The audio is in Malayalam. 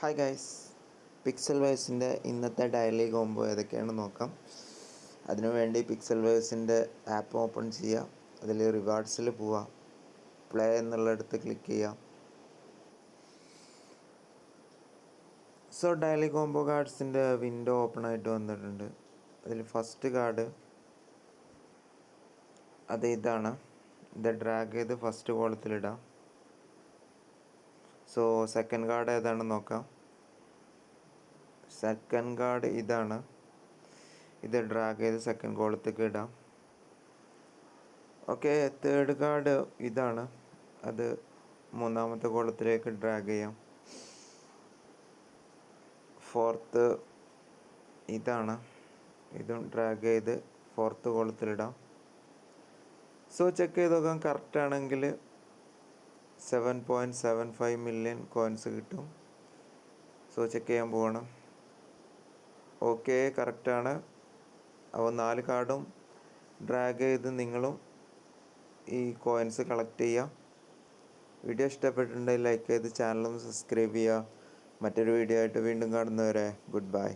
ഹായ് ഗൈസ്, പിക്സൽ വേഴ്സിൻ്റെ ഇന്നത്തെ ഡെയിലി കോംബോ ഏതൊക്കെയാണെന്ന് നോക്കാം. അതിനുവേണ്ടി പിക്സൽ വേഴ്സിൻ്റെ ആപ്പ് ഓപ്പൺ ചെയ്യുക. അതിൽ റിവാർഡ്സിൽ പോവുക. പ്ലേ എന്നുള്ളിടത്ത് ക്ലിക്ക് ചെയ്യുക. സോ ഡെയിലി കോംബോ കാർഡ്സിൻ്റെ വിൻഡോ ഓപ്പൺ ആയിട്ട് വന്നിട്ടുണ്ട്. അതിൽ ഫസ്റ്റ് കാർഡ് ഇതാണ്. ഇത് ഡ്രാഗ് ചെയ്ത് ഫസ്റ്റ് കോളത്തിലിടാം. സോ സെക്കൻഡ് കാർഡ് ഏതാണെന്ന് നോക്കാം. സെക്കൻഡ് കാർഡ് ഇതാണ്. ഇത് ഡ്രാഗ് ചെയ്ത് സെക്കൻഡ് കോളത്തേക്ക് ഇടാം. ഓക്കെ, തേർഡ് കാർഡ് ഇതാണ്. അത് മൂന്നാമത്തെ കോളത്തിലേക്ക് ഡ്രാഗ് ചെയ്യാം. ഫോർത്ത് ഇതാണ്. ഇതും ഡ്രാഗ് ചെയ്ത് ഫോർത്ത് കോളത്തിലിടാം. സോ ചെക്ക് ചെയ്ത് നോക്കാം. കറക്റ്റ് ആണെങ്കിൽ 7.75 മില്യൺ കോയിൻസ് കിട്ടും. സോ ചെക്ക് ചെയ്യാൻ പോകണം. ഓക്കെ, കറക്റ്റാണ്. അപ്പോൾ 4 കാർഡും ഡ്രാഗ് ചെയ്ത് നിങ്ങളും ഈ കോയിൻസ് കളക്ട് ചെയ്യുക. വീഡിയോ ഇഷ്ടപ്പെട്ടിട്ടുണ്ടെങ്കിൽ ലൈക്ക് ചെയ്ത് ചാനലൊന്ന് സബ്സ്ക്രൈബ് ചെയ്യുക. മറ്റൊരു വീഡിയോ ആയിട്ട് വീണ്ടും കാണുന്നവരെ ഗുഡ് ബൈ.